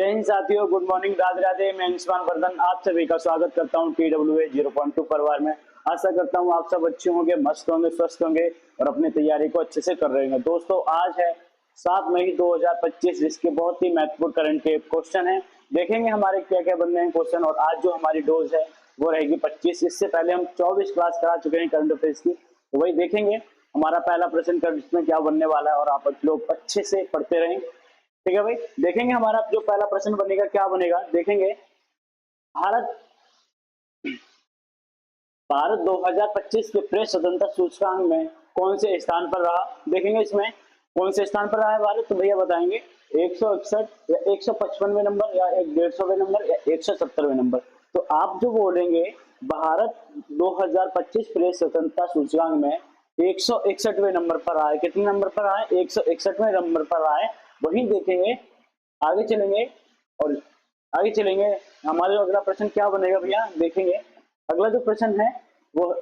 जय हिंद साथियों, good morning, Radhe Radhe. मैं अंशुमान वर्धन आप सभी का स्वागत करता हूं TWA 0.2 परिवार में। आशा करता हूं आप सब अच्छे होंगे, मस्त होंगे, स्वस्थ होंगे और अपनी तैयारी को अच्छे से कर रहे होंगे। दोस्तों, आज है 7 मई 2025, जिसके बहुत ही महत्वपूर्ण करंट के क्वेश्चन है। देखेंगे हमारे क्या क्या बनने हैं क्वेश्चन। और आज जो हमारी डोज है वो रहेगी 25। इससे पहले हम 24 क्लास करा चुके हैं करंट अफेयर्स की, तो वही देखेंगे। हमारा पहला प्रश्न कर इसमें क्या बनने वाला है और आप लोग अच्छे से पढ़ते रहें। ठीक है भाई, देखेंगे हमारा जो पहला प्रश्न बनेगा क्या बनेगा। देखेंगे भारत भारत 2025 के प्रेस स्वतंत्रता सूचकांक में कौन से स्थान पर रहा। देखेंगे इसमें कौन से स्थान पर रहा है भारत, तो भैया बताएंगे 161 या 155वें नंबर या 150वें नंबर या 170वें नंबर। तो आप जो बोलेंगे भारत 2025 प्रेस स्वतंत्रता सूचकांक में 161वें नंबर पर रहा है। कितने नंबर पर रहा है? 161वें नंबर पर रहा है। वहीं देखेंगे आगे चलेंगे और आगे चलेंगे हमारे अगला प्रश्न क्या बनेगा भैया। देखेंगे अगला जो प्रश्न है वो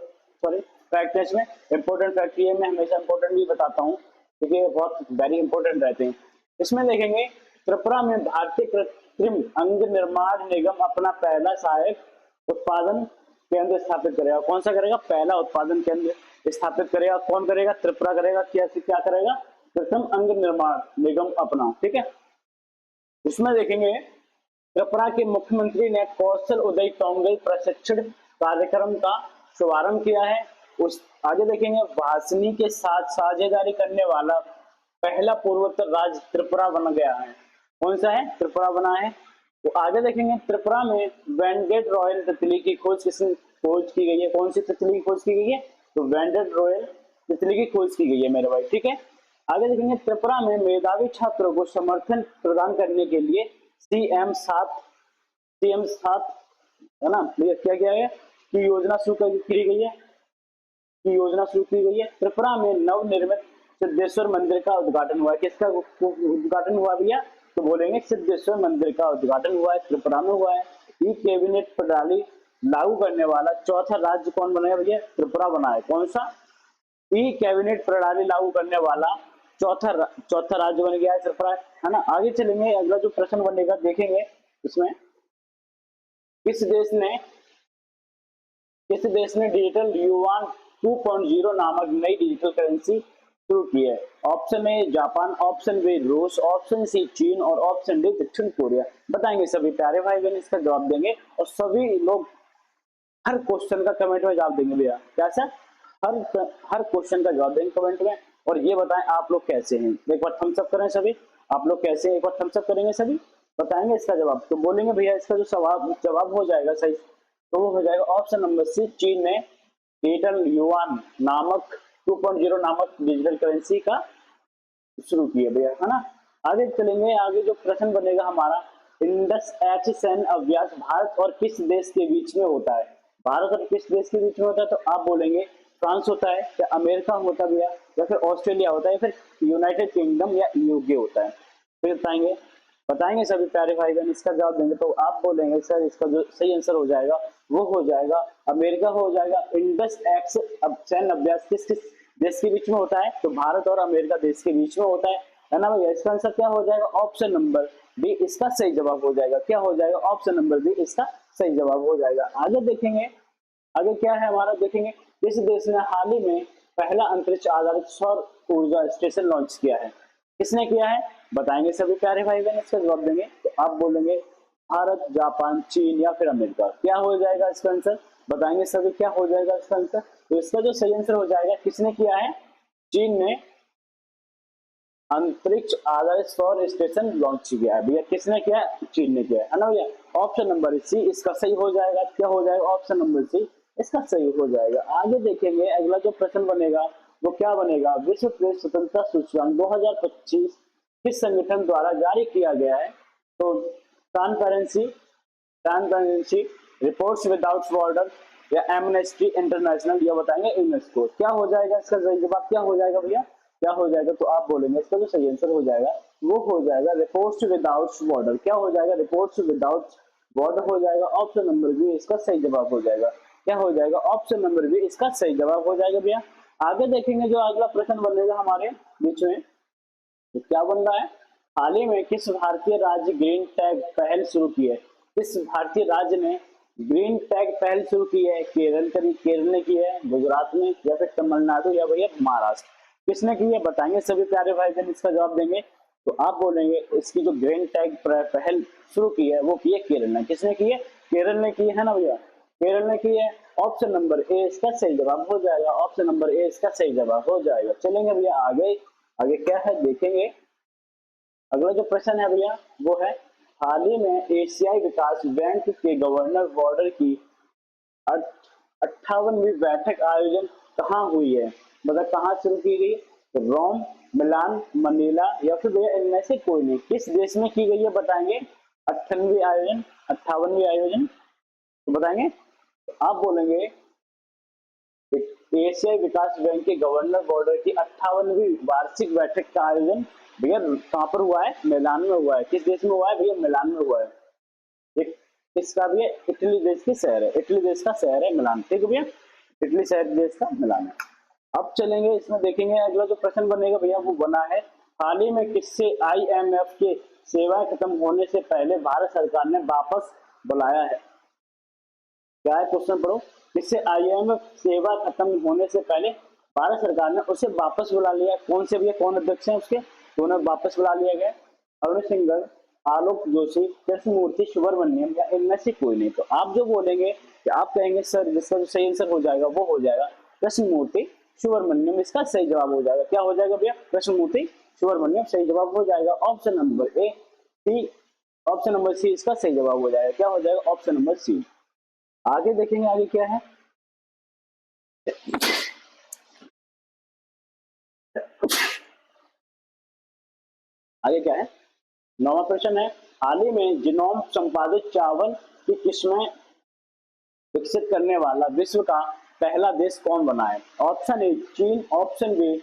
फैक्ट टेस्ट में इंपॉर्टेंट फैक्ट, ये मैं हमेशा इंपॉर्टेंट भी बताता हूँ क्योंकि ये बहुत वेरी इंपॉर्टेंट रहते हैं। इसमें देखेंगे त्रिपुरा में भारतीय कृत्रिम अंग निर्माण निगम अपना पहला सहायक उत्पादन केंद्र स्थापित करेगा। कौन सा करेगा? पहला उत्पादन केंद्र स्थापित करेगा। कौन करेगा? त्रिपुरा करेगा। क्या करेगा? कृत्रिम अंग निर्माण निगम अपना। ठीक है, इसमें देखेंगे त्रिपुरा के मुख्यमंत्री ने कौशल उदय टोंगल प्रशिक्षण कार्यक्रम का शुभारंभ किया है। उस आगे देखेंगे वासनी के साथ साझेदारी करने वाला पहला पूर्वोत्तर राज्य त्रिपुरा बन गया है। कौन सा है? त्रिपुरा बना है। तो आगे देखेंगे त्रिपुरा में वेंडेड रॉयल तितली की खोज की गई है। कौन सी तितली की खोज की गई है? तो वेंडेड रॉयल तितली की खोज की गई है मेरे भाई। ठीक है, आगे देखेंगे त्रिपुरा में मेधावी छात्रों को समर्थन प्रदान करने के लिए CM7 है ना, क्या किया है कि योजना शुरू की गई है। त्रिपुरा में नवनिर्मित सिद्धेश्वर मंदिर का उद्घाटन हुआ है। किसका उद्घाटन हुआ भैया? तो बोलेंगे सिद्धेश्वर मंदिर का उद्घाटन हुआ है, त्रिपुरा में हुआ है। ई कैबिनेट प्रणाली लागू करने वाला चौथा राज्य कौन बना है भैया? त्रिपुरा बना है। कौन सा? ई कैबिनेट प्रणाली लागू करने वाला चौथा राज्य बन गया है त्रिपुरा, है ना। आगे चलेंगे अगला जो प्रश्न बनेगा। देखेंगे इसमें किस देश ने डिजिटल युवान 2.0 नामक नई डिजिटल करेंसी शुरू की है। Option A Japan, option B रूस, ऑप्शन सी चीन और ऑप्शन डी दक्षिण कोरिया। बताएंगे सभी प्यारे भाई बहन, इसका जवाब देंगे और सभी लोग हर क्वेश्चन का कमेंट में जवाब देंगे भैया। कैसा? हर क्वेश्चन का जवाब देंगे कमेंट में। और ये बताएं आप लोग कैसे हैं, एक बार थम्स अप करें सभी। आप लोग कैसे हैं एक बार थम्स अप करेंगे सभी, बताएंगे इसका जवाब। तो बोलेंगे भैया इसका जो जवाब हो जाएगा सही, तो वो हो जाएगा ऑप्शन नंबर सी, चीन ने डिजिटल युआन नामक 2.0 नामक डिजिटल करेंसी का शुरू किया भैया, है ना। आगे चलेंगे, आगे जो प्रश्न बनेगा हमारा, इंडस एक्स सैन्य अभ्यास भारत और किस देश के बीच में होता है? भारत और किस देश के बीच में होता है? तो आप बोलेंगे फ्रांस होता है या अमेरिका होता है भैया, या फिर ऑस्ट्रेलिया होता है, या फिर यूनाइटेड किंगडम या यूके होता है। फिर बताएंगे सभी प्यारे भाई बहन, इसका जवाब देंगे। तो आप बोलेंगे सर इसका जो सही आंसर हो जाएगा वो हो जाएगा अमेरिका हो जाएगा। इंडस एक्स सैन्य अभ्यास किस किस देश के बीच में होता है? तो भारत और अमेरिका देश के बीच में होता है ना भैया। इसका आंसर क्या हो जाएगा? ऑप्शन नंबर बी इसका सही जवाब हो जाएगा। क्या हो जाएगा? ऑप्शन नंबर बी इसका सही जवाब हो जाएगा। आगे देखेंगे, आगे क्या है हमारा। देखेंगे किस देश ने हाल ही में पहला अंतरिक्ष आधारित सौर ऊर्जा स्टेशन लॉन्च किया है? किसने किया है? बताएंगे सभी प्यारे भाई बहन, इसका जवाब देंगे। तो आप बोलेंगे भारत, जापान, चीन या फिर अमेरिका। क्या हो जाएगा इसका आंसर? बताएंगे सभी क्या हो जाएगा इसका आंसर। तो इसका जो सही आंसर हो जाएगा, किसने किया है? चीन ने अंतरिक्ष आधारित सौर स्टेशन लॉन्च किया है भैया। किसने किया है? चीन ने किया है ना भैया। ऑप्शन नंबर सी इसका सही हो जाएगा। क्या हो जाएगा? ऑप्शन नंबर सी इसका सही हो जाएगा। आगे देखेंगे अगला जो प्रश्न बनेगा वो क्या बनेगा। विश्व प्रेस स्वतंत्रता सूचकांक 2025 किस संगठन द्वारा जारी किया गया है? तो ट्रांसपेरेंसी रिपोर्ट्स विदाउट बॉर्डर या एमनेस्टी इंटरनेशनल, या बताएंगे यूनेस्को। क्या हो जाएगा इसका सही जवाब? क्या हो जाएगा भैया? क्या हो जाएगा? तो आप बोलेंगे इसका जो सही आंसर हो जाएगा वो हो जाएगा रिपोर्ट्स विदाउट बॉर्डर। क्या हो जाएगा? रिपोर्ट्स विदाउट बॉर्डर हो जाएगा। ऑप्शन नंबर बी इसका सही जवाब हो जाएगा। क्या हो जाएगा? ऑप्शन नंबर बी इसका सही जवाब हो जाएगा भैया। आगे देखेंगे जो अगला प्रश्न बनेगा हमारे बीच में, तो क्या बन रहा है हाल ही में किस भारतीय राज्य ग्रीन टैग पहल शुरू की है? किस भारतीय राज्य ने ग्रीन टैग पहल शुरू की है? केरल ने की है, गुजरात में, या फिर तमिलनाडु, या भैया महाराष्ट्र? किसने की है बताएंगे सभी प्यारे भाई बहन, इसका जवाब देंगे। तो आप बोलेंगे इसकी जो ग्रीन टैग पहल शुरू की है वो की है केरल ने। किसने की है? केरल ने की है ना भैया, केरल ने की है। ऑप्शन नंबर ए इसका सही जवाब हो जाएगा, ऑप्शन नंबर ए इसका सही जवाब हो जाएगा। चलेंगे भैया आगे, आगे क्या है देखेंगे। अगला जो प्रश्न है भैया वो है, हाल ही में एशियाई विकास बैंक के गवर्नर बोर्ड की 58वीं बैठक आयोजन कहाँ हुई है? मतलब कहाँ शुरू की गई? रोम, मिलान, मनीला, या फिर भैया इनमें से कोई नहीं। किस देश में की गई है बताएंगे? 58वीं आयोजन तो बताएंगे। तो आप बोलेंगे एशियाई विकास बैंक के गवर्नर बोर्ड की 58वीं वार्षिक बैठक का आयोजन भैया कहाँ पर हुआ है? मिलान में हुआ है। किस देश में हुआ है भैया? मिलान में हुआ है। एक इसका भी है, इटली देश की शहर है, इटली देश का शहर है मिलान। ठीक है भैया, इटली शहर देश का मिलान है। अब चलेंगे इसमें देखेंगे अगला जो प्रश्न बनेगा भैया वो बना है, हाल ही में किससे आईएमएफ के सेवाएं खत्म होने से पहले भारत सरकार ने वापस बुलाया है? क्या है क्वेश्चन पढ़ो। किससे आईएमएफ सेवा खत्म होने से पहले भारत सरकार ने उसे वापस बुला लिया? कौन से भैया, कौन अध्यक्ष हैं उसके? तो उन्हें वापस बुला लिया गया। अरुण सिंघल, आलोक जोशी, कृष्णमूर्ति सुब्रमण्यम, या इनमें से कोई नहीं। तो आप जो बोलेंगे कि आप कहेंगे सर जिसका जो सही आंसर हो जाएगा वो हो जाएगा कृष्णमूर्ति सुब्रमण्यम, इसका सही जवाब हो जाएगा। क्या हो जाएगा भैया? कृष्णमूर्ति सुब्रमण्यम सही जवाब हो जाएगा। Option number A C, option number C इसका सही जवाब हो जाएगा। क्या हो जाएगा? Option number C. आगे देखेंगे आगे क्या है। आगे क्या है? नौवां प्रश्न है, हाल ही में जीनोम संपादित चावल की किस्में विकसित करने वाला विश्व का पहला देश कौन बना है? ऑप्शन ए चीन, option B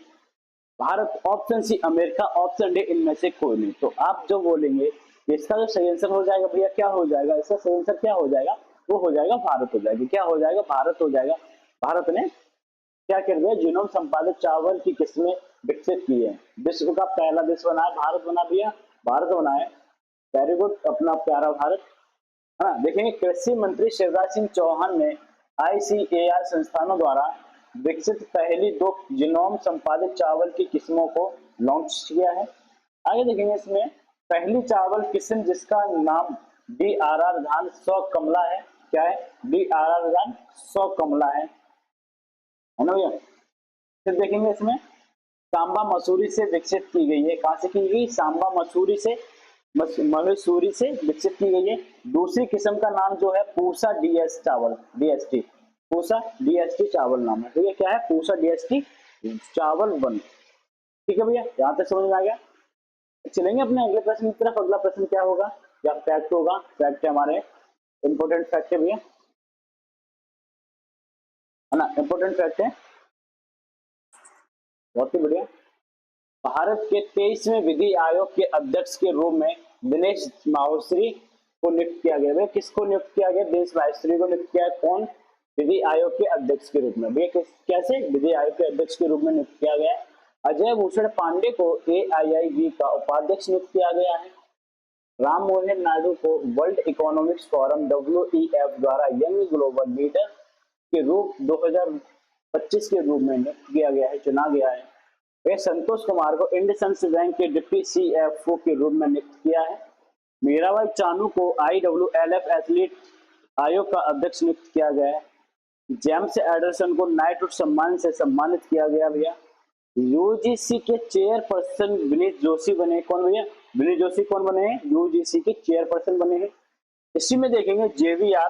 Bharat, option C America, option D इनमें से कोई नहीं। तो आप जो बोलेंगे इसका जो सही आंसर हो जाएगा भैया क्या हो जाएगा? इसका सही आंसर क्या हो जाएगा? वो हो जाएगा भारत हो जाएगी। क्या हो जाएगा? भारत हो जाएगा। भारत ने क्या कर दिया? जीनोम संपादित चावल की किस्में विकसित की है, विश्व का पहला देश बना है भारत, बना दिया भारत बना है। वेरी गुड अपना प्यारा भारत। हाँ देखेंगे, कृषि मंत्री शिवराज सिंह चौहान ने आईसीएआर संस्थानों द्वारा विकसित पहली 2 जीनोम संपादित चावल की किस्मों को लॉन्च किया है। आगे देखेंगे इसमें, पहली चावल किस्म जिसका नाम DRR धान 100 कमला है। क्या है? DRR धान 100 कमला है ना भैया। फिर देखेंगे इसमें, सांबा मसूरी से विकसित की गई है। कहां से की गई? सांबा मसूरी से, मसूरी से विकसित की गई है। दूसरी किस्म का नाम जो है पूसा डीएस चावल, DST, पूसा DST चावल नाम है। तो ये क्या है? पूसा DST चावल 1। ठीक है भैया, यहाँ तक समझ में आ गया। चलेंगे अपने अगले प्रश्न की तरफ। अगला प्रश्न क्या होगा? क्या फैक्ट होगा? फैक्ट है हमारे इंपोर्टेंट फैक्ट है भैया, है ना, इंपोर्टेंट फैक्ट है, बहुत ही बढ़िया। भारत के 23वें विधि आयोग के अध्यक्ष के रूप में दिनेश माहेश्वरी को नियुक्त किया गया है। किसको नियुक्त किया गया? दिनेश माहेश्वरी को नियुक्त किया है। कौन? विधि आयोग के अध्यक्ष के रूप में। भैया कैसे विधि आयोग के अध्यक्ष के रूप में नियुक्त किया गया है? अजय भूषण पांडे को AIIB का उपाध्यक्ष नियुक्त किया गया है। राम मोहन नायडू को वर्ल्ड इकोनॉमिक्स फोरम WEF द्वारा यंग ग्लोबल लीडर के रूप 2025 के रूप में नियुक्त किया गया है, चुना गया है। वे संतोष कुमार को इंडसइंड बैंक के डिप्टी CFO के रूप में नियुक्त किया है। मीराबाई चानू को IWLF एथलीट आयोग का अध्यक्ष नियुक्त किया गया है। जेम्स एडरसन को नाइटहुड सम्मान से सम्मानित किया गया भैया। UGC के चेयरपर्सन विनीत जोशी बने। कौन भैया? विनीत जोशी कौन बने हैं? UGC के चेयरपर्सन बने हैं। इसी में देखेंगे JVR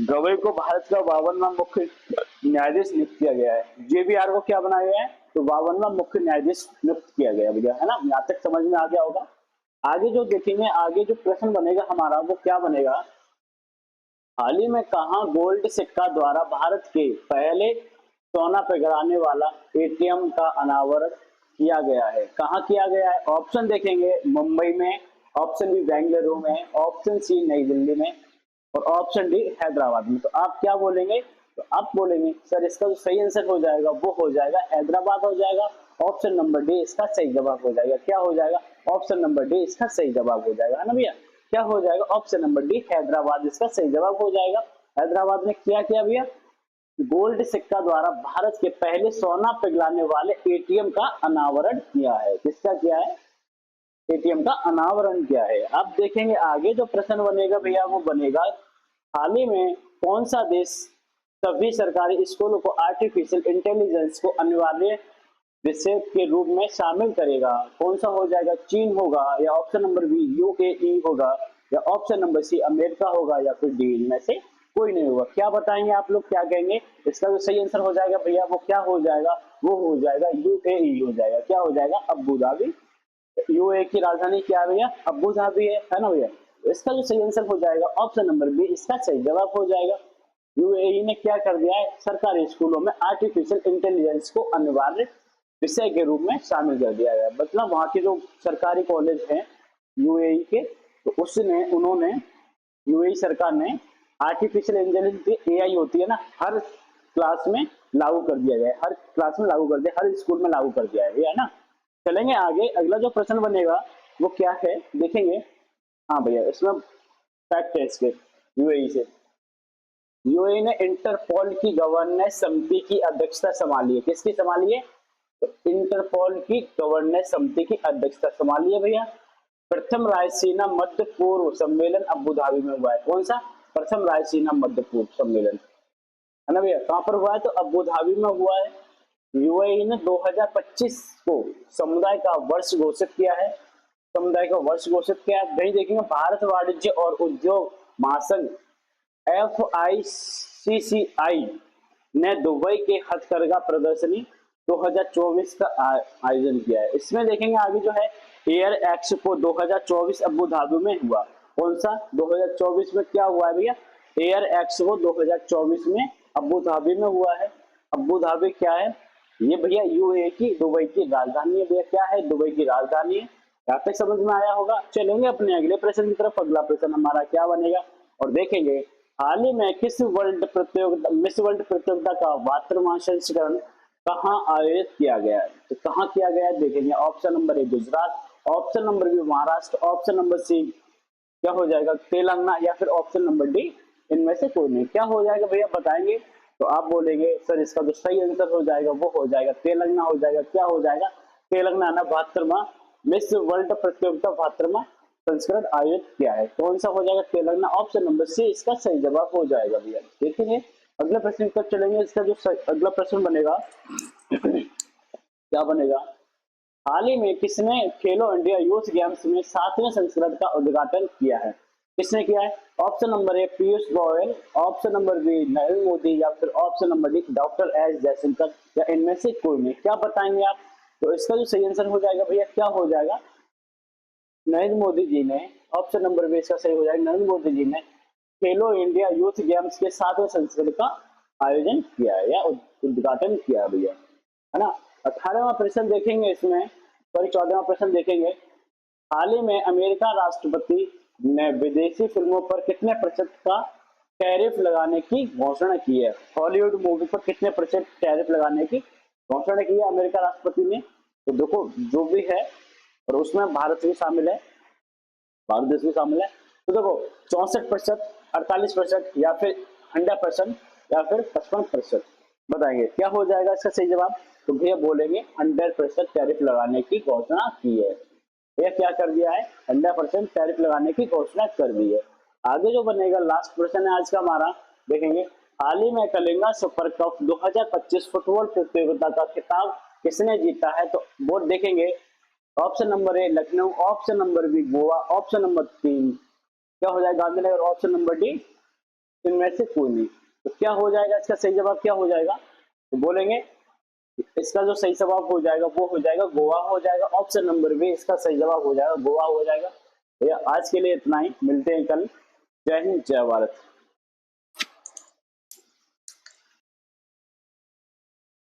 गवई को भारत का 52वां मुख्य न्यायाधीश नियुक्त किया गया है। JVR को क्या बनाया गया है? तो 52वां मुख्य न्यायाधीश नियुक्त किया गया भैया, है ना। यहाँ तक समझ में आ गया होगा। आगे जो देखेंगे, आगे जो प्रश्न बनेगा हमारा वो क्या बनेगा, हाल ही में कहा गोल्ड सिक्का द्वारा भारत के पहले सोना पिघलाने वाला ATM का अनावरण किया गया है? कहाँ किया गया है? ऑप्शन देखेंगे, मुंबई में, ऑप्शन बी बेंगलुरु में, ऑप्शन सी नई दिल्ली में, और ऑप्शन डी हैदराबाद में। तो आप क्या बोलेंगे? तो आप बोलेंगे सर इसका जो सही आंसर हो जाएगा वो हो जाएगा हैदराबाद हो जाएगा। ऑप्शन नंबर डी इसका सही जवाब हो जाएगा। क्या हो जाएगा? ऑप्शन नंबर डी इसका सही जवाब हो जाएगा, है ना भैया। क्या हो जाएगा, ऑप्शन नंबर डी हैदराबाद इसका सही जवाब हो जाएगा। हैदराबाद ने क्या किया भैया, गोल्ड सिक्का द्वारा भारत के पहले सोना पिघलाने वाले एटीएम का अनावरण किया है। किसका किया है, एटीएम का अनावरण किया है। अब देखेंगे आगे जो प्रश्न बनेगा भैया वो बनेगा, हाल ही में कौन सा देश सभी सरकारी स्कूलों को आर्टिफिशियल इंटेलिजेंस को अनिवार्य विषय के रूप में शामिल करेगा। कौन सा हो जाएगा, चीन होगा, या ऑप्शन नंबर बी यूएई होगा, या ऑप्शन नंबर सी अमेरिका होगा, या फिर डी इनमें से कोई नहीं होगा। क्या बताएंगे आप लोग, क्या कहेंगे, इसका जो सही आंसर हो जाएगा भैया वो क्या हो जाएगा, वो हो जाएगा यूएई हो जाएगा। क्या हो जाएगा, अबू धाबी। यूएई की राजधानी क्या है भैया, अबू धाबी है ना भैया। तो इसका जो सही आंसर हो जाएगा ऑप्शन नंबर बी इसका सही जवाब हो जाएगा। यूएई ने क्या कर दिया है, सरकारी स्कूलों में आर्टिफिशियल इंटेलिजेंस को अनिवार्य विषय के रूप में शामिल कर दिया गया। मतलब वहाँ के जो सरकारी कॉलेज हैं यूएई के, तो उसने उन्होंने यूएई सरकार ने आर्टिफिशियल इंटेलिजेंस एआई होती है ना, हर क्लास में लागू कर दिया गया है, हर क्लास में लागू कर दिया, हर स्कूल में लागू कर दिया है ना। चलेंगे आगे, अगला जो प्रश्न बनेगा वो क्या है देखेंगे। हाँ भैया, इसमें फैक्ट है इसके, यूएई से, यूएई ने इंटरपोल की गवर्नेंस समिति की अध्यक्षता संभाली है। किसकी संभाली है, तो इंटरपोल की गवर्नेंस समिति की अध्यक्षता संभाली है भैया। प्रथम रायसीना मध्य पूर्व सम्मेलन अबू धाबी में हुआ है। कौन सा, प्रथम रायसीना मध्य पूर्व सम्मेलन, है ना भैया, कहाँ पर हुआ है, तो अबू धाबी में हुआ है। यूएई ने 2025 को समुदाय का वर्ष घोषित किया है, समुदाय का वर्ष घोषित किया है। वही देखेंगे भारत वाणिज्य और उद्योग महासंघ FICCI ने दुबई के हथकरघा प्रदर्शनी 2024 का आयोजन किया है। इसमें देखेंगे आगे जो है एयर एक्सपो 2024 अबू धाबी में हुआ। कौन सा, 2024 में क्या हुआ है भैया, एयर एक्सपो 2024 में अबू धाबी में हुआ है। अबू धाबी क्या है, ये भैया यूएई की दुबई की राजधानी है भैया। क्या है, दुबई की राजधानी है। यहाँ तक समझ में आया होगा। चलेंगे अपने अगले प्रश्न की तरफ। अगला प्रश्न हमारा क्या बनेगा, और देखेंगे हाल ही में किस वर्ल्ड प्रतियोगिता, मिस वर्ल्ड प्रतियोगिता का 72वां संस्करण कहाँ आयोजित किया गया है। तो कहाँ किया गया है देखेंगे, option number A Gujarat, option number B Maharashtra, option number C क्या हो जाएगा तेलंगाना, या फिर ऑप्शन नंबर डी इनमें से कोई नहीं। क्या हो जाएगा भैया बताएंगे, तो आप बोलेंगे सर इसका जो सही आंसर हो जाएगा वो हो जाएगा तेलंगाना हो जाएगा। क्या हो जाएगा, तेलंगाना 72वां मिस वर्ल्ड प्रतियोगिता 72वां संस्करण आयोजित किया है। कौन सा हो जाएगा, तेलंगाना, ऑप्शन नंबर सी इसका सही जवाब हो जाएगा भैया। देखेंगे अगले प्रश्न पर चलेंगे। इसका जो अगला प्रश्न बनेगा क्या बनेगा, हाल ही में किसने खेलो इंडिया यूथ गेम्स में 7वें संस्करण का उद्घाटन किया है। किसने किया है, option number A Piyush Goyal, option number B Narendra Modi, या फिर option number D doctor S Jaishankar, या इनमें से कोई नहीं। क्या बताएंगे आप, तो इसका जो सही आंसर हो जाएगा भैया क्या हो जाएगा, नरेंद्र मोदी जी ने, ऑप्शन नंबर बी इसका सही हो जाएगा, नरेंद्र मोदी जी ने खेलो इंडिया यूथ गेम्स के 7वें संस्करण का आयोजन किया है या उद्घाटन किया है भैया, है ना। 18वां प्रश्न देखेंगे इसमें, सॉरी 14वां प्रश्न देखेंगे। हाल ही में अमेरिका राष्ट्रपति ने विदेशी फिल्मों पर कितने प्रतिशत का टैरिफ लगाने की घोषणा की है। हॉलीवुड मूवी पर कितने प्रतिशत टैरिफ लगाने की घोषणा की है अमेरिका राष्ट्रपति ने। तो देखो जो भी है, और उसमें भारत भी शामिल है, भारत देश भी शामिल है। तो देखो 64%, 48%, या फिर 100%, या फिर 55%। बताएंगे क्या हो जाएगा इसका सही जवाब, तो भैया बोलेंगे 100% टैरिफ लगाने की घोषणा की है। भैया क्या कर दिया है, 100% टैरिफ लगाने की घोषणा कर दी है। आगे जो बनेगा लास्ट प्रश्न है आज का हमारा, देखेंगे हाल ही में कलिंगा सुपर कप 2025 फुटबॉल प्रतियोगिता का खिताब किसने जीता है। तो वो देखेंगे option number A Lucknow, option number B Goa, option number 3 क्या हो जाएगा गांधीनगर, ऑप्शन नंबर डी इनमें से कोई नहीं। तो क्या हो जाएगा इसका सही जवाब क्या हो जाएगा, तो बोलेंगे इसका जो सही जवाब हो जाएगा वो हो जाएगा गोवा हो जाएगा। ऑप्शन नंबर बी इसका सही जवाब हो जाएगा गोवा हो जाएगा। भैया आज के लिए इतना ही, मिलते हैं कल। जय हिंद जय भारत।